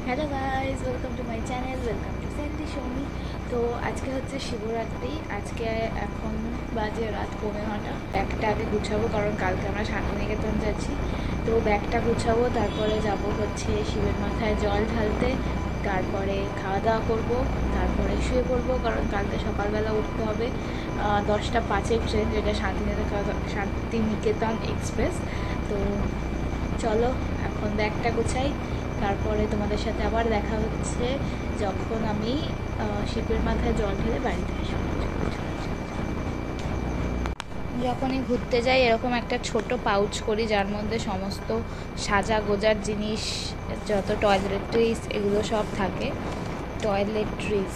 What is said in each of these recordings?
Hello guys, welcome to my channel, welcome to Senti Shoumi. তো আজকে হচ্ছে শিবরাত্রি। আজকে এখন বাজে রাত 9:15। ব্যাগটা আগে গুছাবো, কারণ কালকে আমরা শান্তিনিকেতন যাচ্ছি। তো ব্যাগটা গুছাবো, তারপরে যাব হচ্ছে শিবের মাথায় জল ঢালতে, তারপরে খাওয়া দাওয়া করবো, তারপরে শুয়ে পড়বো, কারণ কালকে সকালবেলা উঠতে হবে 10টা 5-এর ট্রেন, যেটা শান্তিনিকেতন এক্সপ্রেস। তো চলো এখন ব্যাগটা গুছাই, তারপরে তোমাদের সাথে আবার দেখা হচ্ছে যখন আমি শিবের মাথায় জল ঢেলে বাড়িতে আসবো। যখনই ঘুরতে যাই এরকম একটা ছোট পাউচ করি, যার মধ্যে সমস্ত সাজা গোজার জিনিস, যত টয়লেট্রিজ এগুলো সব থাকে। টয়লেট্রিজ,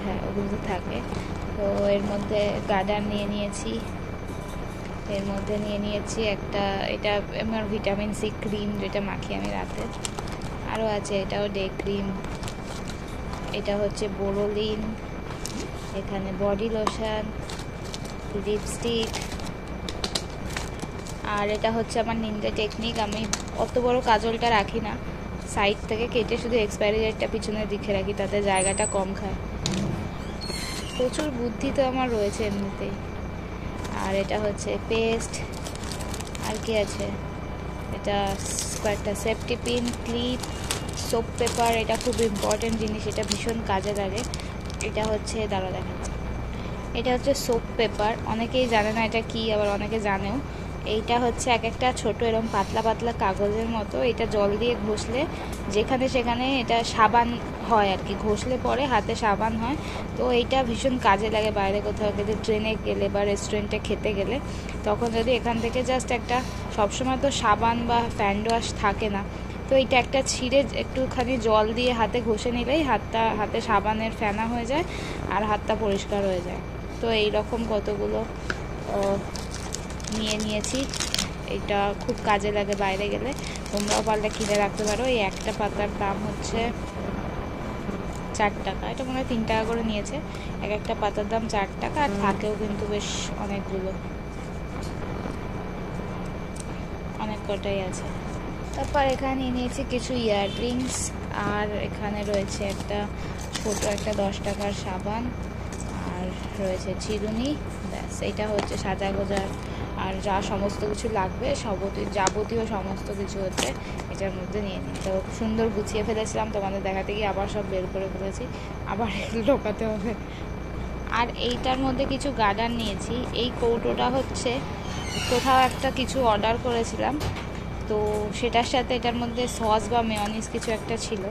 হ্যাঁ, ওগুলো থাকে। তো এর মধ্যে গার্ডার নিয়ে নিয়েছি, এর মধ্যে নিয়ে নিয়েছি একটা, এটা আমার ভিটামিন সি ক্রিম, যেটা মাখি আমি রাতে। আরও আছে, এটাও ডে ক্রিম। এটা হচ্ছে বোরোলিন, এখানে বডি লোশন, লিপস্টিক। আর এটা হচ্ছে আমার নিনজা টেকনিক। আমি অত বড় কাজলটা রাখি না, সাইড থেকে কেটে শুধু এক্সপায়ারি ডেটটা পিছনের দিকে রাখি, তাতে জায়গাটা কম খায়। প্রচুর বুদ্ধি তো আমার রয়েছে এমনিতেই। আর এটা হচ্ছে পেস্ট। আর কি আছে, এটা কয়েকটা safety pin, clip, soap paper. এটা খুব ইম্পর্টেন্ট জিনিস, এটা ভীষণ কাজে লাগে। এটা হচ্ছে, দাঁড়া দেখাচ্ছে, এটা হচ্ছে সোপ পেপার। অনেকেই জানে না এটা কি, আবার অনেকে জানেও। এইটা হচ্ছে এক একটা ছোট এরকম পাতলা পাতলা কাগজের মতো। এটা জল দিয়ে ঘষলে যেখানে সেখানে এটা সাবান হয় আর কি, ঘষলে পরে হাতে সাবান হয়। তো এইটা ভীষণ কাজে লাগে বাইরে কোথাও গেলে, ট্রেনে গেলে বা রেস্টুরেন্টে খেতে গেলে। তখন যদি এখান থেকে জাস্ট একটা, সবসময় তো সাবান বা ফ্যান্ড ওয়াশ থাকে না, তো এইটা একটা ছিঁড়ে একটুখানি জল দিয়ে হাতে ঘষে নিলেই হাতে সাবানের ফেনা হয়ে যায় আর হাতটা পরিষ্কার হয়ে যায়। তো এই রকম কতগুলো নিয়ে নিয়েছি। এটা খুব কাজে লাগে বাইরে গেলে, তোমরাও পারলে কিনে রাখতে পারো। এই একটা পাতার দাম হচ্ছে 4 টাকা। এটা মনে হয় 3 টাকা করে নিয়েছে। এক একটা পাতার দাম 4 টাকা, আর থাকেও কিন্তু বেশ অনেকগুলো, অনেক কটাই আছে। তারপর এখানে নিয়ে নিয়েছি কিছু ইয়াররিংস, আর এখানে রয়েছে একটা ছোট একটা 10 টাকার সাবান, আর রয়েছে চিরুনি। ব্যাস, এটা হচ্ছে সাজা গোজার আর যা সমস্ত কিছু লাগবে, যাবতীয় সমস্ত কিছু হচ্ছে এটার মধ্যে নিয়ে নিই। তো সুন্দর গুছিয়ে ফেলেছিলাম, তোমাদের দেখাতে গিয়ে আবার সব বের করে ফেলেছি, আবার এগুলো ঢোকাতে হবে। আর এইটার মধ্যে কিছু গার্ডার নিয়েছি। এই কৌটোটা হচ্ছে কোথাও একটা কিছু অর্ডার করেছিলাম, তো সেটার সাথে এটার মধ্যে সস বা মেয়নিজ কিছু একটা ছিল,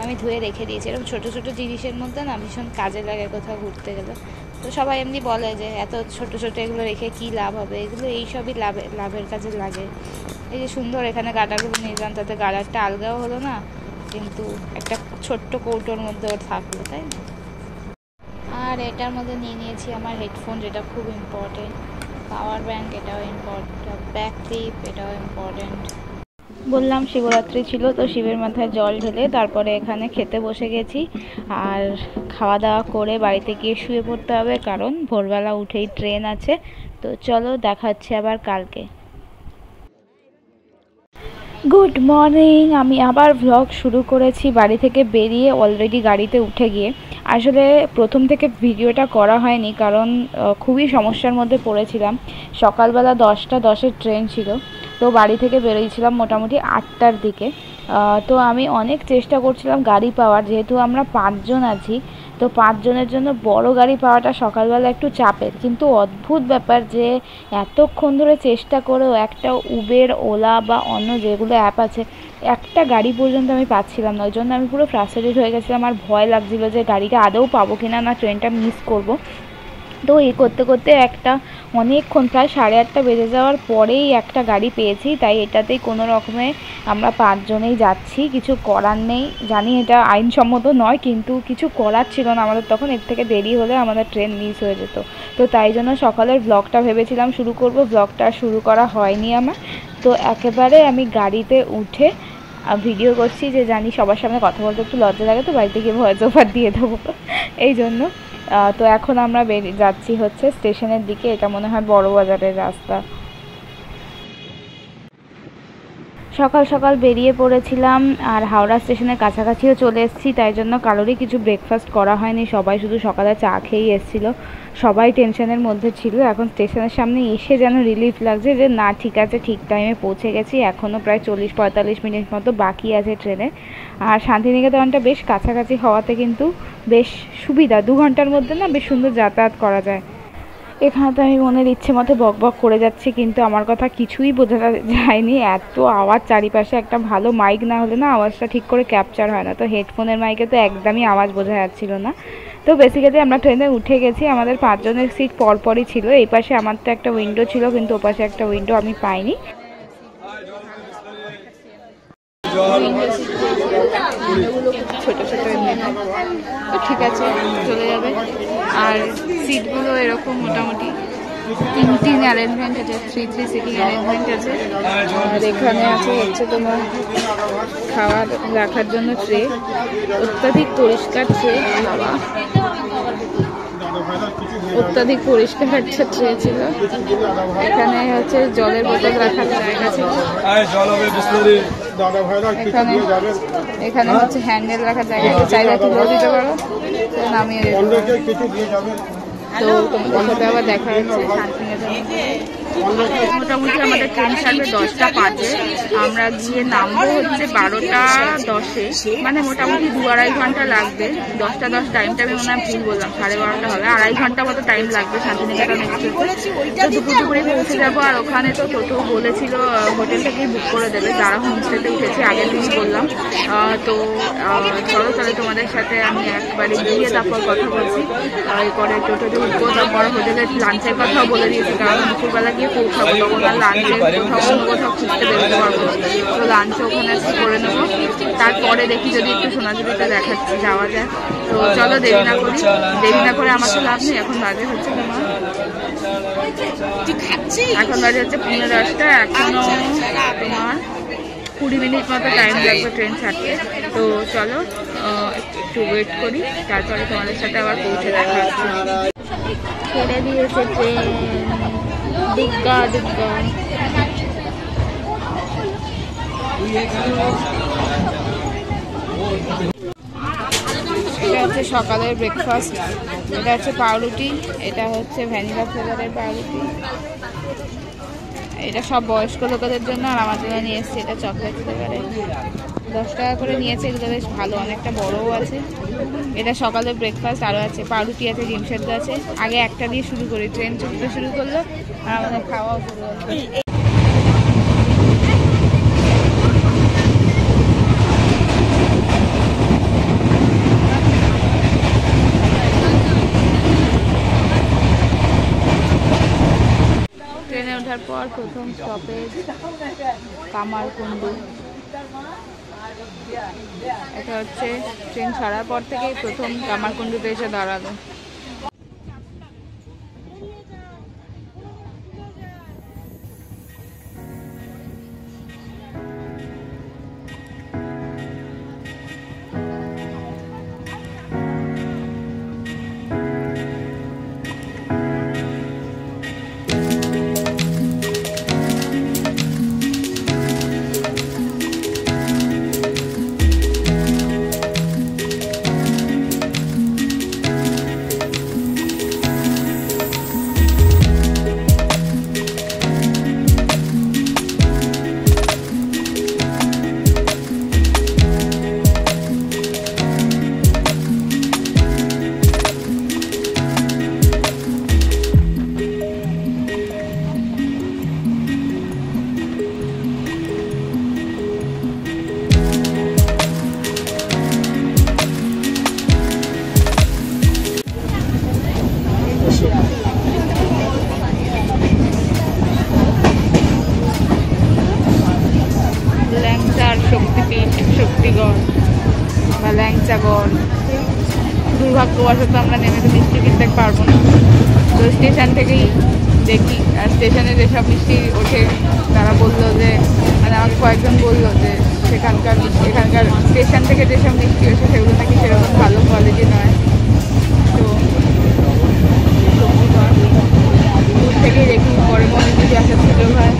আমি ধুয়ে রেখে দিয়েছি। এরকম ছোটো ছোটো জিনিসের মধ্যে না ভীষণ কাজে লাগে কোথাও ঘুরতে গেলে। তো সবাই এমনি বলে যে এত ছোটো ছোটো এগুলো রেখে কী লাভ হবে, এগুলো এইসবই লাভের কাজে লাগে। এই যে সুন্দর এখানে গার্ডারগুলো নিয়ে যান, তাতে গার্ডারটা আলগাও হলো না, কিন্তু একটা ছোট্ট কৌটোর মধ্যে ওর থাকলো, তাই না? আর এটার মধ্যে নিয়ে নিয়েছি আমার হেডফোন, যেটা খুব ইম্পর্টেন্ট। পাওয়ার ব্যাঙ্ক, এটাও ইম্পর্টেন্ট। ব্যাক ক্লিপ, এটাও ইম্পর্টেন্ট। বললাম শিবরাত্রি ছিল, তো শিবের মাথায় জল ঢেলে তারপরে এখানে খেতে বসে গেছি। আর খাওয়া দাওয়া করে বাড়িতে গিয়ে শুয়ে পড়তে হবে, কারণ ভোরবেলা উঠেই ট্রেন আছে। তো চলো, দেখা হচ্ছে আবার কালকে। Good morning. আমি আবার ভ্লগ শুরু করেছি বাড়ি থেকে বেরিয়ে, অলরেডি গাড়িতে উঠে গিয়ে। আসলে প্রথম থেকে ভিডিওটা করা হয়নি, কারণ খুবই সমস্যার মধ্যে পড়েছিলাম। সকালবেলা 10টা 10-এর ট্রেন ছিল, তো বাড়ি থেকে বেরিয়েছিলাম মোটামুটি 8টার দিকে। তো আমি অনেক চেষ্টা করছিলাম গাড়ি পাওয়ার, যেহেতু আমরা 5জন আছি। তো 5জনের জন্য বড় গাড়ি পাওয়াটা সকালবেলা একটু চাপের, কিন্তু অদ্ভুত ব্যাপার যে এতক্ষণ ধরে চেষ্টা করেও একটা উবের, ওলা বা অন্য যেগুলো অ্যাপ আছে, একটা গাড়ি পর্যন্ত আমি পাচ্ছিলাম না। ওই জন্য আমি পুরো ফ্রাস্ট্রেটেড হয়ে গেছিলাম, আর ভয় লাগছিলো যে গাড়িটা আদৌ পাবো কিনা, না ট্রেনটা মিস করবো। তো এই করতে করতে অনেকক্ষণ, প্রায় 8:30 বেজে যাওয়ার পরেই একটা গাড়ি পেয়েছি। তাই এটাতেই কোনো রকমে আমরা 5জনেই যাচ্ছি, কিছু করার নেই। জানি এটা আইনসম্মত নয়, কিন্তু কিছু করার ছিল না আমাদের তখন। এর থেকে দেরি হলে আমাদের ট্রেন মিস হয়ে যেত। তো তাই জন্য সকালের ব্লগটা ভেবেছিলাম শুরু করব, ব্লগটা শুরু করা হয়নি আমার। তো একেবারে আমি গাড়িতে উঠে ভিডিও করছি, যে জানি সবার সামনে কথা বলতে একটু লজ্জা লাগে, তো বাড়িতে গিয়ে ভয়েস ওভার দিয়ে দেবো এই জন্য। তো এখন আমরা যাচ্ছি হচ্ছে স্টেশনের দিকে। এটা মনে হয় বড় বাজারের রাস্তা। সকাল সকাল বেরিয়ে পড়েছিলাম আর হাওড়া স্টেশনের কাছাকাছিও চলে এসেছি, তাই জন্য কারোরই কিছু ব্রেকফাস্ট করা হয়নি। সবাই শুধু সকালে চা খেয়েই এসেছিলো, সবাই টেনশনের মধ্যে ছিল। এখন স্টেশনের সামনে এসে যেন রিলিফ লাগছে যে না ঠিক আছে, ঠিক টাইমে পৌঁছে গেছি। এখনও প্রায় 40-45 মিনিট মতো বাকি আছে ট্রেনে। আর শান্তিনিকেতনটা বেশ কাছাকাছি হওয়াতে কিন্তু বেশ সুবিধা, 2 ঘন্টার মধ্যে না বেশ সুন্দর যাতায়াত করা যায়। এখানে তো আমি মনের ইচ্ছে মতো বক বক করে যাচ্ছি, কিন্তু আমার কথা কিছুই বোঝা যায়নি, এত আওয়াজ চারিপাশে। একটা ভালো মাইক না হলে না আওয়াজটা ঠিক করে ক্যাপচার হয় না, তো হেডফোনের মাইকে তো একদমই আওয়াজ বোঝা যাচ্ছিল না। তো বেসিক্যালি আমরা ট্রেনে উঠে গেছি, আমাদের 5 জনের সিট পরপরই ছিল। এই পাশে আমার তো একটা উইন্ডো ছিল, কিন্তু ওপাশে একটা উইন্ডো আমি পাইনি। ছোট ছোট ঠিক আছে, চলে যাবে। আর সিটগুলো এরকম মোটামুটি 3 অ্যারেঞ্জমেন্ট আছে, 3 সিটিং অ্যারেঞ্জমেন্ট আছে। আর এখানে আছে হচ্ছে তোমার খাওয়ার রাখার জন্য ট্রে, অত্যাধিক পরিষ্কার ট্রে, বাবা অত্যাধিক পরিষ্কার একটা ট্রে ছিল। এখানে হচ্ছে জলের বোতল রাখার জায়গা ছিল। এখানে হচ্ছে হ্যান্ডেল রাখার জায়গা, চাইলে তুলেও দিতে পারো, নামিয়ে দিতে পারো। তো তোমাদের সাথে আবার দেখা হচ্ছে শান্তিনিকেতনে। মোটামুটি আমাদের ট্রেন ছাড়বে 10টা 5-এ, আমরা গিয়ে নামবো হচ্ছে 12টা 10-এ, মানে মোটামুটি 2-2.5 ঘন্টা লাগবে। 10টা 10 টাইমটা আমি মনে হয় ভুল বললাম, 12:30 হবে, 2.5 ঘন্টা মতো টাইম লাগবে শান্তিনিকেতন এক্সপ্রেসে। তো দুপুরে পৌঁছে যাবো। আর ওখানে তো টোটো বলেছিল হোটেল থেকেই বুক করে দেবে, যারা হোমস্টেতে উঠেছি আগের দিনই বললাম। তো চলো তাহলে তোমাদের সাথে আমি একবারে গিয়ে তারপর কথা বলছি। এরপরে টোটোতে উঠবো, তারপর হোটেলের লাঞ্চের কথাও বলে দিয়েছি, কারণ দুপুরবেলা গিয়ে পৌঁছাবো, তখন আর লাঞ্চের কোথাও খুঁজতে বেরোতে পারবো। তো লাঞ্চও ওখানে করে নেবো, তারপরে দেখি যদি একটু সোনাঝুরিতে দেখাচ্ছি যাওয়া যায়। তো চলো দেরি না করে আমার তো লাভ নেই। এখন বাজে হচ্ছে তোমার 10:15, এখনো তোমার 20 মিনিট মতো টাইম লাগবে ট্রেন ছাড়তে। তো চলো একটু ওয়েট করি, তারপরে তোমাদের সাথে আবার পৌঁছে দেখা হচ্ছে। ছেড়ে দিয়েছে ট্রেন, দুগ্গা দুগ্গা। এটা হচ্ছে সকালের ব্রেকফাস্ট, এটা হচ্ছে পাউরুটি, এটা হচ্ছে ভ্যানিলা ফ্লেভারের পাউরুটি। এটা সব বয়স্ক লোকেদের জন্য, আর আমার জন্য নিয়ে এসছে এটা চকলেট ফ্লেভারের। 10 টাকা করে নিয়েছে, এগুলো বেশ ভালো, অনেকটা বড়ও আছে। এটা সকালের ব্রেকফাস্ট। আরও আছে পাউরুটি আছে, ডিম সেদ্ধ আছে। আগে একটা দিয়ে শুরু করি, ট্রেন চলতে শুরু করলো আর আমাদের খাওয়াও শুরু হলো। ট্রেনে ওঠার পর প্রথম স্টপেজ কামারকুণ্ডু। এটা হচ্ছে ট্রেন ছাড়ার পর থেকে প্রথম কামারকুণ্ডুতে এসে দাঁড়ালো। শক্তিগড় বা ল্যাংচাগড়। দুর্ভাগ্যবশত আমরা নেমে তো মিষ্টি কিনতে পারবো না, তো স্টেশন থেকেই দেখি। আর স্টেশনে যেসব মিষ্টি ওঠে তারা বললো যে, মানে আমাকে কয়েকজন বললো যে এখানকার স্টেশন থেকে যেসব মিষ্টি ওঠে সেগুলো নাকি সেরকম ভালো কোয়ালিটি নয়। তো দূর থেকেই দেখি, পরে মনে যদি আসার সুযোগ হয়,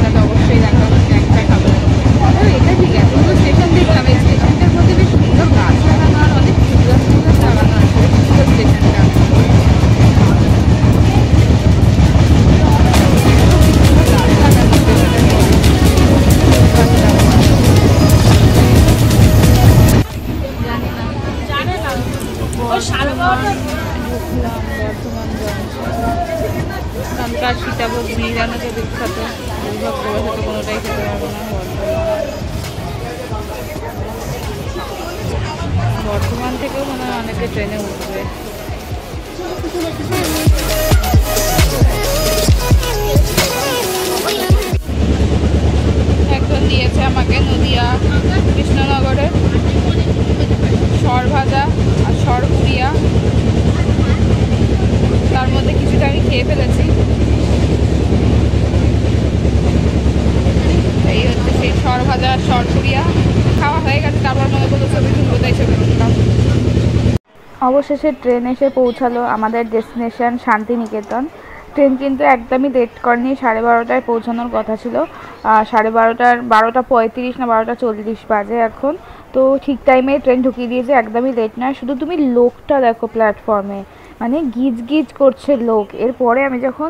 না নিরামিষে বিখ্যাত, দুর্ভাগ্য বসে তো কোনোটাই খেতে পারবো না। বর্ধমান থেকেও মনে হয় অনেকে ট্রেনে উঠবে। একজন দিয়েছে আমাকে নদিয়া কৃষ্ণনগরের সরভাজা আর সরপুরিয়া, তার মধ্যে কিছুটা আমি খেয়ে ফেলেছি। এই হচ্ছে সেই সরভাজা সরপুরিয়া খাওয়া হয়ে গেছে। তারপর মনে করলো ছবি তুলবো, তাই ছবি তুললাম। অবশেষে ট্রেন এসে পৌঁছালো আমাদের ডেস্টিনেশন শান্তিনিকেতন। ট্রেন কিন্তু একদমই লেট করেনি, 12:30টায় পৌঁছানোর কথা ছিল। 12:30 না 12:40 বাজে এখন। তো ঠিক টাইমে ট্রেন ঢুকিয়ে দিয়েছে, একদমই লেট নয়। শুধু তুমি লোকটা দেখো প্ল্যাটফর্মে, মানে গিজ গিজ করছে লোক। এরপরে আমি যখন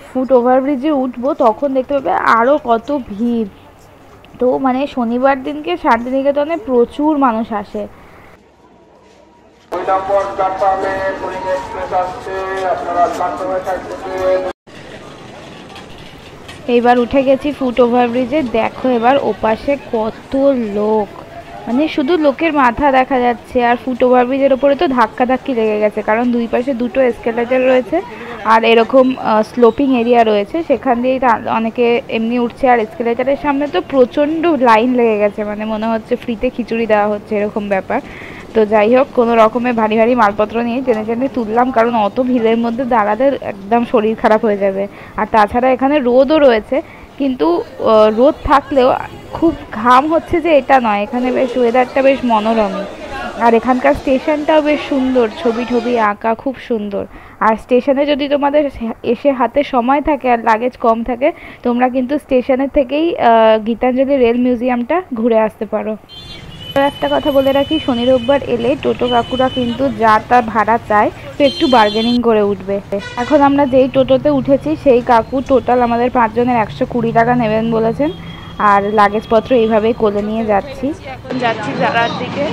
ফুট ওভারব্রিজে উঠবো তখন দেখতে পাবে আরও কত ভিড়। তো মানে শনিবার দিনকে শান্তিনিকেতনে প্রচুর মানুষ আসে। এইবার উঠে গেছি ফুট ওভারব্রিজে। দেখো এবার ওপাশে কত লোক, মানে শুধু লোকের মাথা দেখা যাচ্ছে। আর ফুট ওভারব্রিজের ওপরে তো ধাক্কাধাক্কি লেগে গেছে, কারণ দুই পাশে দুটো এসকেলেটর রয়েছে আর এরকম স্লোপিং এরিয়া রয়েছে, সেখান দিয়েই অনেকে এমনি উঠছে। আর এসকেলেটারের সামনে তো প্রচণ্ড লাইন লেগে গেছে, মানে মনে হচ্ছে ফ্রিতে খিচুড়ি দেওয়া হচ্ছে এরকম ব্যাপার। তো যাই হোক, কোনো রকমে ভারী ভারী মালপত্র নিয়ে টেনে টেনে তুললাম, কারণ অত ভিড়ের মধ্যে দাঁড়াতে একদম শরীর খারাপ হয়ে যাবে। আর তাছাড়া এখানে রোদও রয়েছে, কিন্তু রোদ থাকলেও খুব ঘাম হচ্ছে যে এটা নয়, এখানে বেশ ওয়েদারটা বেশ মনোরমই। আর এখানকার স্টেশনটাও বেশ সুন্দর, ছবি টবি আঁকা, খুব সুন্দর। আর স্টেশনে যদি তোমাদের এসে হাতে সময় থাকে আর লাগেজ কম থাকে, তোমরা কিন্তু স্টেশনের থেকেই গীতাঞ্জলি রেল মিউজিয়ামটা ঘুরে আসতে পারো। একটা কথা বলে রাখি, শনি রোববার এলে টোটো কাকুরা কিন্তু যা তার ভাড়া চায়, তো একটু বার্গেনিং করে উঠবে। এখন আমরা যেই টোটোতে উঠেছি সেই কাকু টোটাল আমাদের 5 জনের 120 টাকা নেবেন বলেছেন। আর লাগেজপত্র এইভাবেই কোলে নিয়ে যাচ্ছি। এখন যাচ্ছি জারার দিকে।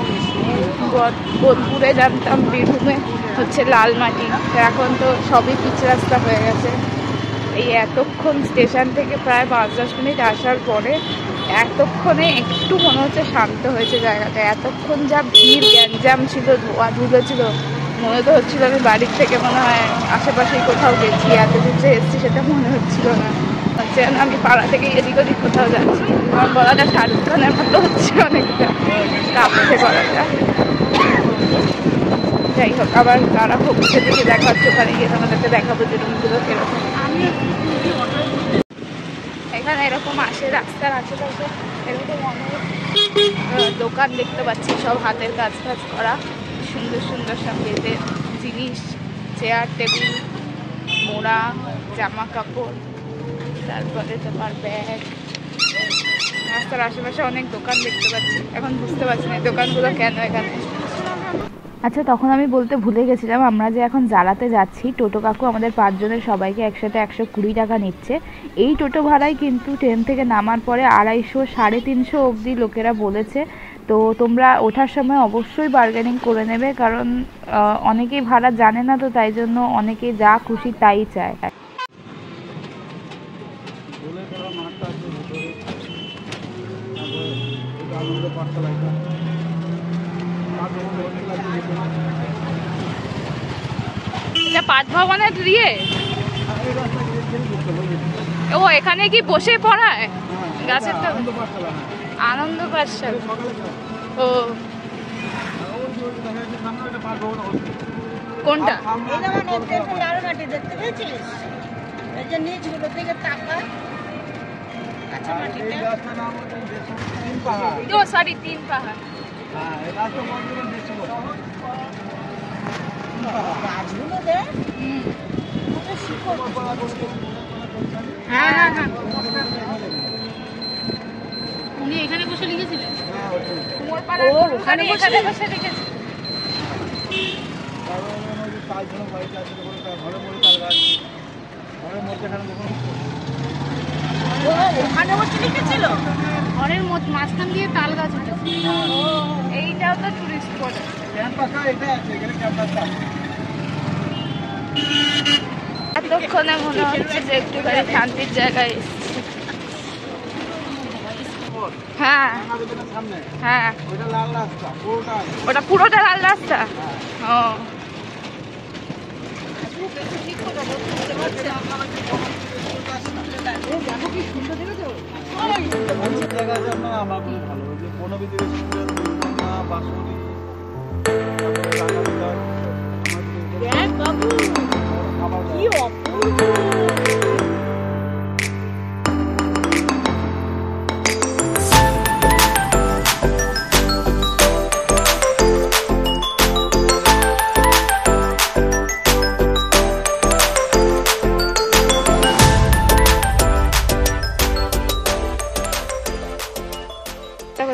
বোলপুরে জানতাম বীরভূমে হচ্ছে লালমাটি, এখন তো সবই পিচ রাস্তা হয়ে গেছে। এই এতক্ষণ স্টেশন থেকে প্রায় 5-10 মিনিট আসার পরে এতক্ষণে একটু মনে হচ্ছে শান্ত হয়েছে জায়গাটা। এতক্ষণ যা ভিড় গ্যাঞ্জাম ছিল, ধোয়া ধুলো ছিল, মনে তো হচ্ছিল আমি বাড়ির থেকে মনে হয় আশেপাশেই কোথাও গেছি। এত দূর যে এসেছি সেটা মনে হচ্ছিল না, হচ্ছে আমি পাড়া থেকে এদিক ওদিক কোথাও যাচ্ছি। আমার গলাটা শাহরুখ খানের মতো হচ্ছে অনেকটা, কাঁপছে গলাটা। যাই হোক, আবার তারা খুব সেদিকে দেখা হচ্ছে, ওখানে গিয়ে তোমাদেরকে দেখাবো যে রুমগুলো কিরকম। এখানে এরকম আসে রাস্তার আশেপাশে এরকম অনেক দোকান দেখতে পাচ্ছি, সব হাতের কাজ টাজ করা, সুন্দর সুন্দর সব বেতের জিনিস, চেয়ার টেবিল, মোড়া, জামা কাপড়, তারপরে তোমার ব্যাগ। রাস্তার আশেপাশে অনেক দোকান দেখতে পাচ্ছি, এখন বুঝতে পারছি না দোকানগুলো কেন এখানে। আচ্ছা, তখন আমি বলতে ভুলে গেছিলাম, আমরা যে এখন জারাতে যাচ্ছি, টোটো কাকু আমাদের 5 জনের সবাইকে একসাথে 120 টাকা নিচ্ছে। এই টোটো ভাড়ায় কিন্তু ট্রেন থেকে নামার পরে 250, 350 অবধি লোকেরা বলেছে। তো তোমরা ওঠার সময় অবশ্যই বার্গেনিং করে নেবে, কারণ অনেকেই ভাড়া জানে না, তো তাই জন্য অনেকেই যা খুশি তাই চায়। এটা পাঠ ভবনের দিয়ে ও এখানে কি বসে পড়ায় গাছের তো আনন্দ পাঠশালা। ও কোনটা? সরি, 3 পাহাড়। হ্যাঁ, উনি এখানে বসে লিখেছিলেন। ওখানে বসে লিখেছিল, ঘরের মাঝখান দিয়ে তাল গাছ উঠেছে। এইটাও তো টুরিস্ট স্পট। এতক্ষণে মনে হচ্ছে যে একটুখানি শান্তির জায়গায় এসেছি। হ্যাঁ হ্যাঁ, ওটা পুরোটা লাল রাস্তা। ও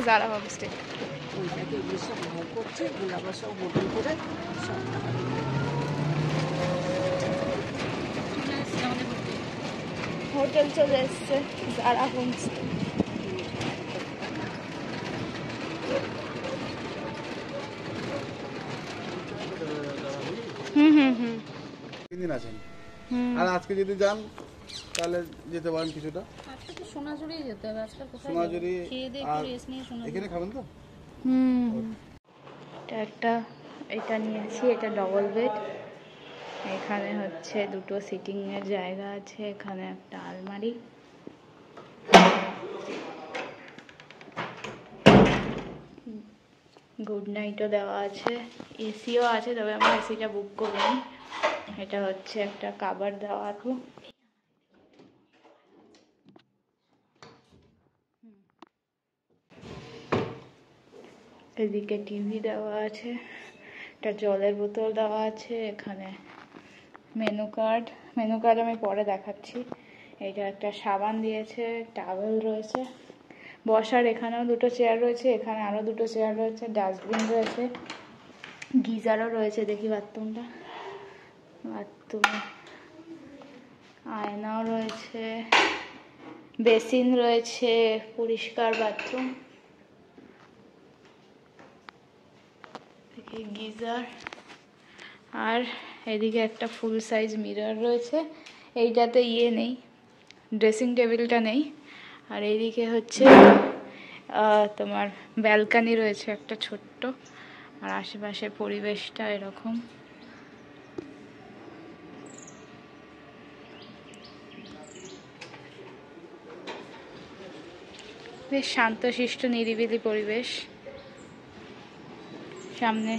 যারা হোমস্টে হোটেল চলে এসছে যারা হোমস্টে। আর আজকে যদি যান তাহলে যেতে পারেন কিছুটা সোনাঝুরি যেতে হবে আজকে। সোনাঝুরি এখানে খাবেন তো? এটা নিয়েছি, এটা ডবল বেড। এখানে হচ্ছে দুটো সিটিং এর জায়গা আছে, এখানে একটা আলমারি, গুড নাইটও দেওয়া আছে, এসিও আছে, তবে আমরা এসিটা বুক করিনি। এটা হচ্ছে একটা কাভার দেওয়া আছে। এদিকে টিভি দেওয়া আছে, একটা জলের বোতল দেওয়া আছে, এখানে মেনু কার্ড আমি পরে দেখাচ্ছি। এটা একটা সাবান দিয়েছে, টাওয়েল রয়েছে, বসার এখানেও দুটো চেয়ার রয়েছে, এখানে আরো দুটো চেয়ার রয়েছে, ডাস্টবিন রয়েছে, গিজারও রয়েছে। দেখি বাথরুমে আয়নাও রয়েছে, বেসিন রয়েছে, পরিষ্কার বাথরুম, গিজার, আর এদিকে একটা ফুল সাইজ মিরর রয়েছে। এইটাতে নেই, ড্রেসিং টেবিলটা নেই। আর এইদিকে হচ্ছে তোমার ব্যালকানি রয়েছে একটা ছোট্ট, আর আশেপাশে পরিবেশটা এরকম। বেশ শান্তশিষ্ট নিরিবিলি পরিবেশ। সামনে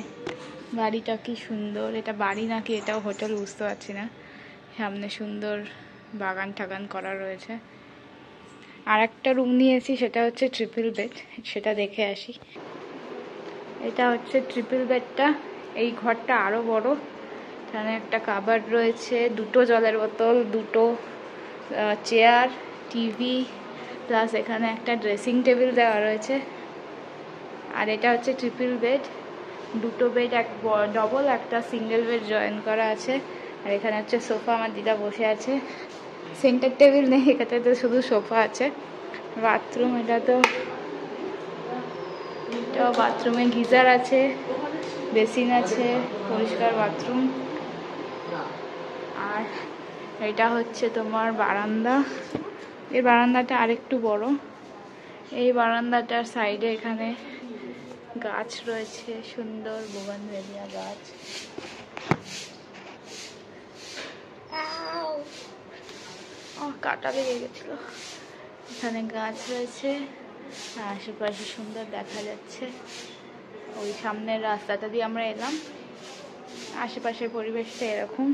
বাড়িটা কি সুন্দর, এটা বাড়ি নাকি এটাও হোটেল বুঝতে পারছি না। সামনে সুন্দর বাগান টাগান করা রয়েছে। আর একটা রুম নিয়েছি, সেটা হচ্ছে ট্রিপল বেড, সেটা দেখে আসি। এটা হচ্ছে ট্রিপল বেডটা, এই ঘরটা আরো বড়। এখানে একটা কাভার্ড রয়েছে, দুটো জলের বোতল, দুটো চেয়ার, টিভি, প্লাস এখানে একটা ড্রেসিং টেবিল দেওয়া রয়েছে। আর এটা হচ্ছে ট্রিপল বেড, দুটো বেড, এক ডবল, একটা সিঙ্গেল বেড জয়েন করা আছে। আর এখানে হচ্ছে সোফা, আমার দিদা বসে আছে। সেন্টার টেবিল নেই, এখানে তো শুধু সোফা আছে। বাথরুম, এটাও বাথরুমে গিজার আছে, বেসিন আছে, পরিষ্কার বাথরুম। আর এটা হচ্ছে তোমার বারান্দা, এই বারান্দাটা আরেকটু বড়। এই বারান্দাটার সাইডে এখানে গাছ রয়েছে, সুন্দর বোগানভেলিয়া গাছ। কাটা লেগে গেছিল। এখানে গাছ রয়েছে, আশেপাশে সুন্দর দেখা যাচ্ছে। ওই সামনের রাস্তাটা দিয়ে আমরা এলাম, আশেপাশের পরিবেশটা এরকম।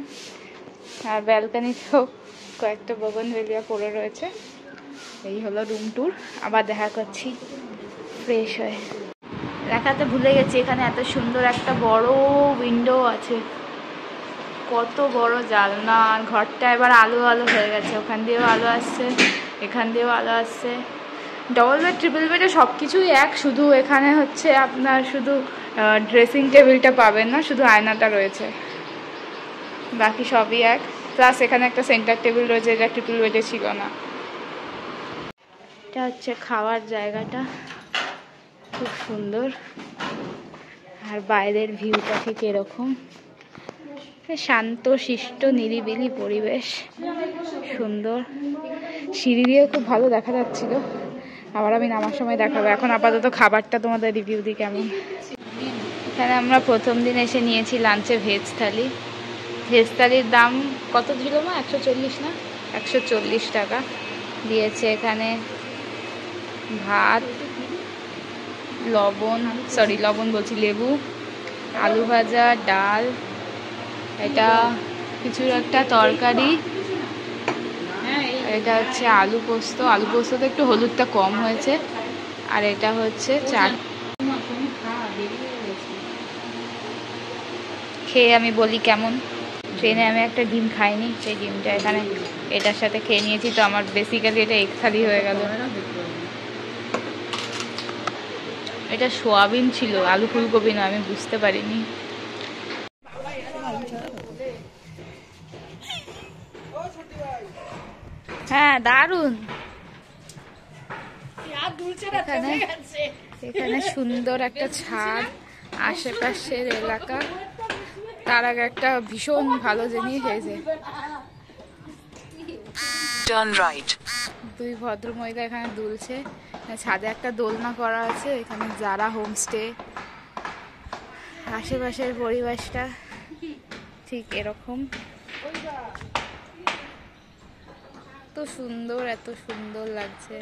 আর ব্যালকানিতেও কয়েকটা বোগানভেলিয়া পড়ে রয়েছে। এই হলো রুম ট্যুর। আবার দেখা করছি ফ্রেশ হয়ে। দেখাতে ভুলে গেছি, এখানে এত সুন্দর একটা বড় উইন্ডো আছে, কত বড় জানলা। ঘরটা এবার আলো আলো হয়ে গেছে, ওখান দিয়েও আলো আসছে, এখান দিয়েও আলো আসছে। ডবল বেড ট্রিপল বেডে সব কিছুই এক, শুধু এখানে হচ্ছে আপনার শুধু ড্রেসিং টেবিলটা পাবেন না, শুধু আয়নাটা রয়েছে, বাকি সবই এক। প্লাস এখানে একটা সেন্টার টেবিল রয়েছে, যেটা ট্রিপল বেডে ছিল না। এটা হচ্ছে খাওয়ার জায়গাটা, খুব সুন্দর। আর বাইরের ভিউটা ঠিক এরকম। শান্ত শিষ্ট নিরিবিলি পরিবেশ, সুন্দর। সিঁড়ি দিয়েও খুব ভালো দেখা যাচ্ছিল, আবার আমি নামার সময় দেখাবো। এখন আপাতত খাবারটা তোমাদের রিভিউ দিই কেমন। এখানে আমরা প্রথম দিন এসে নিয়েছি লাঞ্চে ভেজ থালি। ভেজ থালির দাম কত ছিল মা? 140 না? 140 টাকা দিয়েছে। এখানে ভাত, লবণ বলছি, লেবু, আলু ভাজা, ডাল, এটা কিছু একটা তরকারি, এটা হচ্ছে আলু পোস্ত। আলু পোস্ততে একটু হলুদটা কম হয়েছে। আর এটা হচ্ছে চাট। খেয়ে আমি বলি কেমন। ট্রেনে আমি একটা ডিম খাইনি, সেই ডিমটা এখানে এটার সাথে খেয়ে নিয়েছি, তো আমার বেসিক্যালি এটা এক থালি হয়ে গেল। এটা সোয়াবিন ছিল, আলু ফুলকপি না, আমি বুঝতে পারিনি। হ্যাঁ দারুন। এখানে সুন্দর একটা ছাদ, আশেপাশের এলাকা। তার আগে একটা ভীষণ ভালো জিনিস হয়েছে, দুই ভদ্র মহিলা এখানে দুলছে। ছাদে একটা দোলনা করা আছে। এখানে যারা হোমস্টে, আশেপাশের পরিবেশটা ঠিক এরকম। এত সুন্দর লাগছে।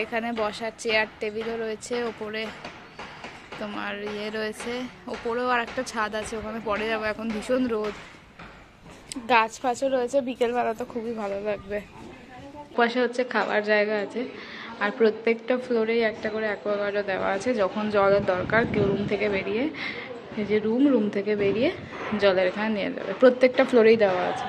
এখানে বসার চেয়ার টেবিলও রয়েছে। ওপরে তোমার রয়েছে, ওপরেও আর একটা ছাদ আছে, ওখানে পরে যাবো। এখন ভীষণ রোদ, গাছ ফাছও রয়েছে, বিকেলবেলা তো খুবই ভালো লাগবে। পাশে হচ্ছে খাবার জায়গা আছে, আর প্রত্যেকটা ফ্লোরেই একটা করে অ্যাকোয়াগার্ডও দেওয়া আছে। যখন জলের দরকার কেউ রুম থেকে বেরিয়ে, এই যে রুম থেকে বেরিয়ে জলের এখানে নিয়ে যাবে। প্রত্যেকটা ফ্লোরেই দেওয়া আছে।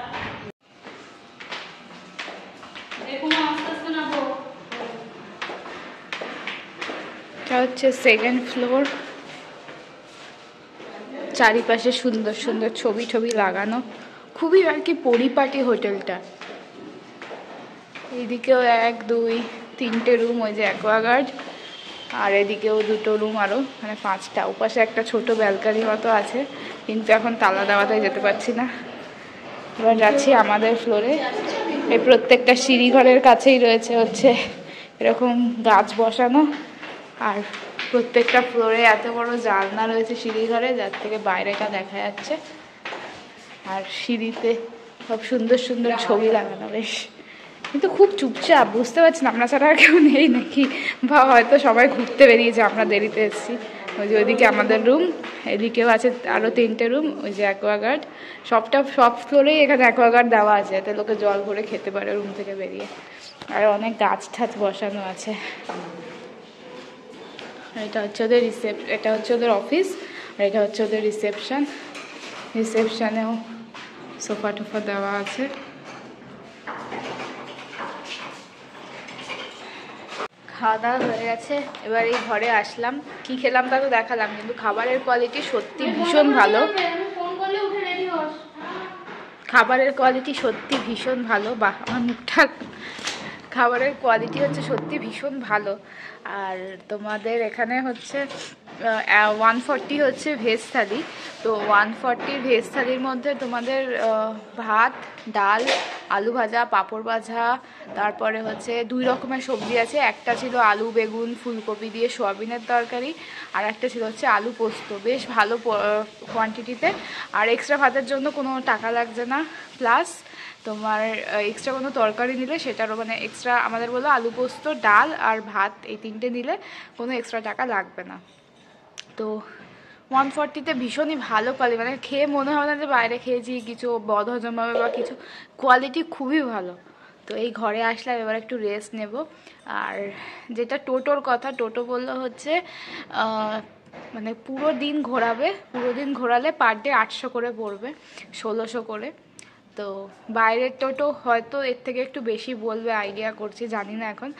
এটা হচ্ছে সেকেন্ড ফ্লোর। চারিপাশে সুন্দর সুন্দর ছবি লাগানো, খুবই আর কি পরিপাটি হোটেলটা। এদিকেও 1 2 3টে রুম, ওই যে অ্যাকোয়াগার্ড, আর এদিকেও 2টো রুম, আরও মানে 5টা। ওপাশে একটা ছোট ব্যালকানি মতো আছে, কিন্তু এখন তালা দেওয়াতে যেতে পারছি না। এবার যাচ্ছি আমাদের ফ্লোরে। এই প্রত্যেকটা সিঁড়িঘরের কাছেই রয়েছে হচ্ছে এরকম গাছ বসানো, আর প্রত্যেকটা ফ্লোরে এত বড় জানলা রয়েছে সিঁড়িঘরে, যার থেকে বাইরেটা দেখা যাচ্ছে। আর সিঁড়িতে সব সুন্দর সুন্দর ছবি লাগানো বেশ, কিন্তু খুব চুপচাপ। বুঝতে পারছি না আমরা ছাড়া আর কেউ নেই নাকি, বা হয়তো সবাই ঘুরতে বেরিয়েছে, আমরা দেরিতে এসেছি। ওই যে ওইদিকে আমাদের রুম, এদিকেও আছে আরও 3টে রুম, ওই যে অ্যাকোয়াগার্ড। সব ফ্লোরেই এখানে অ্যাকোয়াগার্ড দেওয়া আছে, যাতে লোকে জল ভরে খেতে পারে রুম থেকে বেরিয়ে। আর অনেক গাছ ঠাছ বসানো আছে। এটা হচ্ছে ওদের অফিস, আর এটা হচ্ছে ওদের রিসেপশন। রিসেপশনেও সোফা টোফা দেওয়া আছে। খাওয়া দাওয়া হয়ে গেছে, এবার এই ঘরে আসলাম। কি খেলাম তা তো দেখালাম, কিন্তু খাবারের কোয়ালিটি সত্যি ভীষণ ভালো। বাহ, আমার মুখটা, খাবারের কোয়ালিটি হচ্ছে সত্যি ভীষণ ভালো। আর তোমাদের এখানে হচ্ছে 140 হচ্ছে ভেজ থালি। তো 140 ভেজ থালির মধ্যে তোমাদের ভাত, ডাল, আলু ভাজা, পাঁপড় ভাজা, তারপরে হচ্ছে 2 রকমের সবজি আছে। একটা ছিল আলু বেগুন ফুলকপি দিয়ে সোয়াবিনের তরকারি, আর একটা ছিল হচ্ছে আলু পোস্ত, বেশ ভালো কোয়ান্টিটিতে। আর এক্সট্রা ভাতের জন্য কোনো টাকা লাগছে না। প্লাস তোমার এক্সট্রা কোনো তরকারি নিলে সেটারও মানে এক্সট্রা, আমাদের বললো আলু পোস্ত, ডাল আর ভাত, এই 3টে নিলে কোনো এক্সট্রা টাকা লাগবে না। তো 140-তে ভীষণই ভালো কোয়ালিটি, মানে খেয়ে মনে হয় না যে বাইরে খেয়েছি কিছু বদহজম হবে বা কিছু, কোয়ালিটি খুবই ভালো। তো এই ঘরে আসলাম, এবার একটু রেস্ট নেব। আর যেটা টোটোর কথা, টোটো বললো হচ্ছে মানে পুরো দিন ঘোরালে পার ডে 800 করে পড়বে, 1600 করে। তো বাইরের টোটো হয়তো এর থেকে একটু বেশি বলবে, আইডিয়া করছি, জানি না এখন।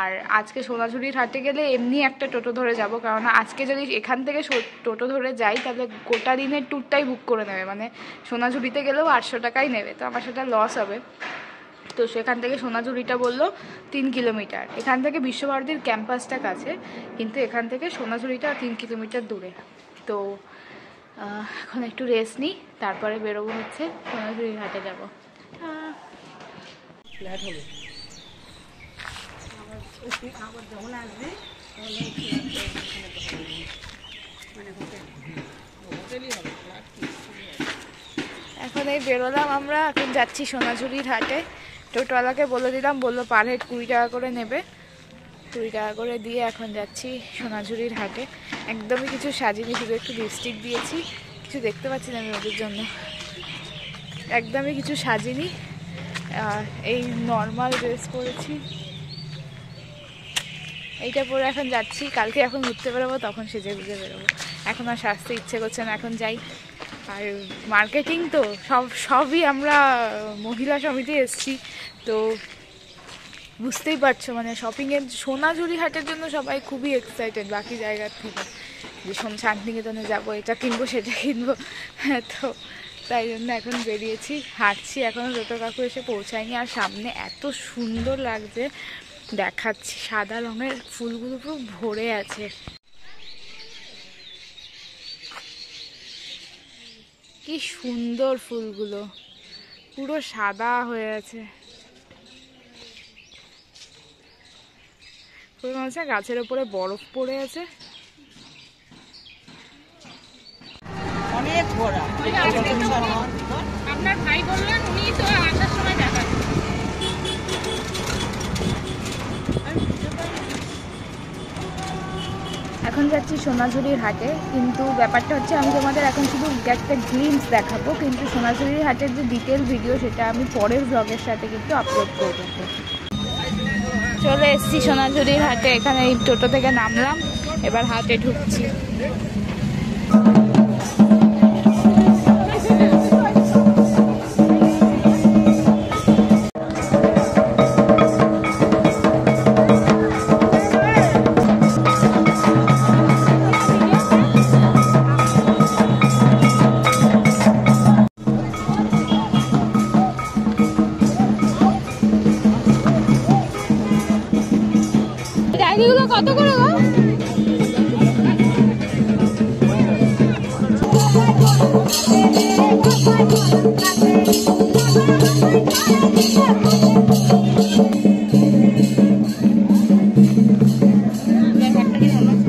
আর আজকে সোনাঝুরির হাটে গেলে এমনি একটা টোটো ধরে যাব, কারণ আজকে যদি এখান থেকে টোটো ধরে যাই তাহলে গোটা দিনের ট্যুরটাই বুক করে নেবে, মানে সোনাঝুরিতে গেলেও 800 টাকাই নেবে, তো আমার সেটা লস হবে। তো সেখান থেকে সোনাঝুরিটা বললো 3 কিলোমিটার। এখান থেকে বিশ্বভারতীর ক্যাম্পাসটা কাছে, কিন্তু এখান থেকে সোনাঝুরিটা 3 কিলোমিটার দূরে। তো এখন একটু রেস্ট নিই, তারপরে বেরোবো হচ্ছে সোনাঝুরির হাটে যাবো। এখন এই বেরোলাম আমরা, এখন যাচ্ছি সোনাঝুরির হাটে। টোটোওয়ালাকে বলে দিলাম, বললো পার হেড 20 টাকা করে নেবে। 20 টাকা করে দিয়ে এখন যাচ্ছি সোনাঝুরির হাটে। একদমই কিছু সাজিনি, শুধু একটু লিপস্টিক দিয়েছি, কিছু দেখতে পাচ্ছি না আমি ওদের জন্য, একদমই কিছু সাজিনি। এই নর্মাল ড্রেস পরেছি, এইটা পরে এখন যাচ্ছি। কালকে এখন ঘুরতে বেরোবো, তখন সেজে গুজে বেরোবো। এখন আর সাজতে ইচ্ছে করছে না, এখন যাই। আর মার্কেটিং তো সবই আমরা মহিলা সমিতি এসছি, তো বুঝতেই পারছো মানে শপিংয়ের সোনাঝুরি হাটের জন্য সবাই খুবই এক্সাইটেড বাকি জায়গার থেকে, যে শান্তিনিকেতনে যাবো, এটা কিনবো সেটা কিনবো। হ্যাঁ, তো তাই জন্য এখন বেরিয়েছি, হাঁটছি। এখনও টোটো কাকু এসে পৌঁছায়নি। আর সামনে এত সুন্দর লাগছে, দেখাচ্ছি। সাদা রঙের ফুলগুলো পুরো ভরে আছে, কি সুন্দর ফুলগুলো, পুরো সাদা হয়ে আছে। পুরো মনে হচ্ছে গাছের ওপরে বরফ পড়ে আছে। অনেক ঘোরা। আপনার ভাই বললেন উনি তো আসার সময় দেখা। এখন যাচ্ছি সোনাঝুরির হাটে, কিন্তু ব্যাপারটা হচ্ছে আমি তোমাদের এখন শুধু একটা গ্লিম্পস দেখাবো, কিন্তু সোনাঝুরির হাটের যে ডিটেল ভিডিও সেটা আমি পরের ব্লগের সাথে কিন্তু আপলোড করবো। চলে এসছি সোনাঝুরির হাটে, এখানে এই টোটো থেকে নামলাম, এবার হাটে ঢুকছি। ডায়েরিগুলো কত করে গো?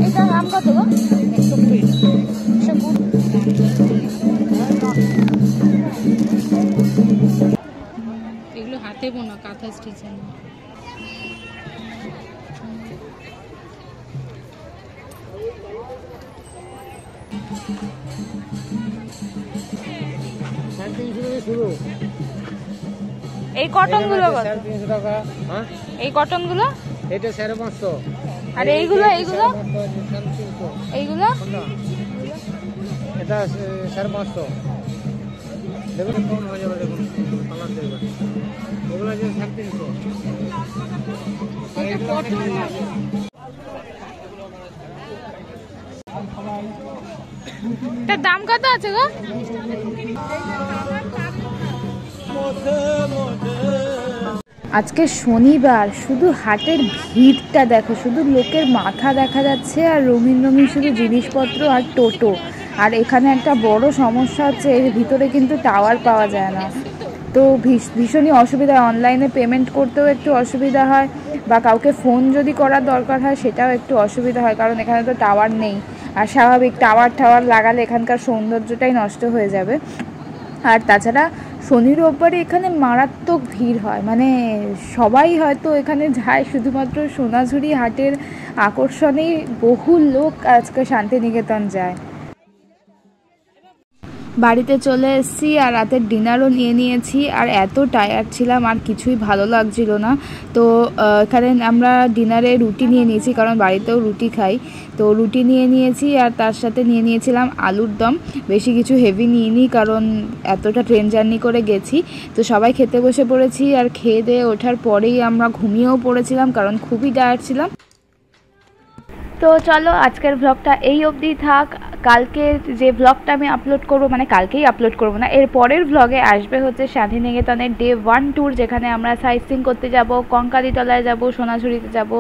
এটার দাম কত গো? এগুলো হাতে বোনা কাঁথা স্টিচের। এই কটন গুলো কত? 350 টাকা। হ্যাঁ, এই কটন গুলো? এটা 550। আর এইগুলো এইগুলো 350। এইগুলো এটা 550। দেখুন কম হয়ে যাবে, দেখুন কালার দেখবেন। এগুলো আছে 350। আর এগুলো অনেক দামি আছে। তার দাম কত আছে গো? আজকে শনিবার, শুধু হাটের ভিড়টা দেখো, শুধু লোকের মাথা দেখা যাচ্ছে, আর রঙিন রঙিন শুধু জিনিসপত্র আর টোটো। আর এখানে একটা বড় সমস্যা হচ্ছে, এর ভিতরে কিন্তু টাওয়ার পাওয়া যায় না, তো ভীষণই অসুবিধা হয়। অনলাইনে পেমেন্ট করতেও একটু অসুবিধা হয়, বা কাউকে ফোন যদি করার দরকার হয় সেটাও একটু অসুবিধা হয়, কারণ এখানে তো টাওয়ার নেই। আর স্বাভাবিক টাওয়ার লাগালে এখানকার সৌন্দর্যটাই নষ্ট হয়ে যাবে। আর তাছাড়া শনি রোববারে এখানে মারাত্মক ভিড় হয়, মানে সবাই হয়তো এখানে যায় শুধুমাত্র সোনাঝুরি হাটের আকর্ষণেই বহু লোক আজকে শান্তিনিকেতন যায়। বাড়িতে চলে এসেছি আর রাতের ডিনারও নিয়ে নিয়েছি, আর এত টায়ার্ড ছিলাম আর কিছুই ভালো লাগছিল না। তো এখানে আমরা ডিনারে রুটি নিয়ে নিয়েছি, কারণ বাড়িতেও রুটি খাই, তো রুটি নিয়ে নিয়েছি। আর তার সাথে নিয়ে নিয়েছিলাম আলুর দম, বেশি কিছু হেভি নিইনি কারণ এতটা ট্রেন জার্নি করে গেছি। তো সবাই খেতে বসে পড়েছি, আর খেয়ে দিয়ে ওঠার পরেই আমরা ঘুমিয়েও পড়েছিলাম কারণ খুবই টায়ার্ড ছিলাম। তো চলো আজকের ব্লগটা এই অবধি থাক। কালকের যে ব্লগটা আমি আপলোড করব, মানে কালকেই আপলোড করব না, এর পরের ব্লগে আসবে হচ্ছে শান্তিনিকেতনের ডে 1 ট্যুর, যেখানে আমরা সাইট সিইং করতে যাব, কঙ্কালীতলায় যাব, সোনাঝুরিতে যাব,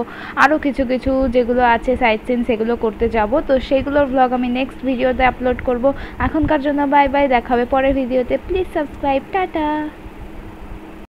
আরও কিছু কিছু যেগুলো আছে সাইট সিইং সেগুলো করতে যাব। তো সেইগুলোর ব্লগ আমি নেক্সট ভিডিওতে আপলোড করব। এখনকার জন্য বাই বাই, দেখা হবে পরের ভিডিওতে। Please subscribe, tata.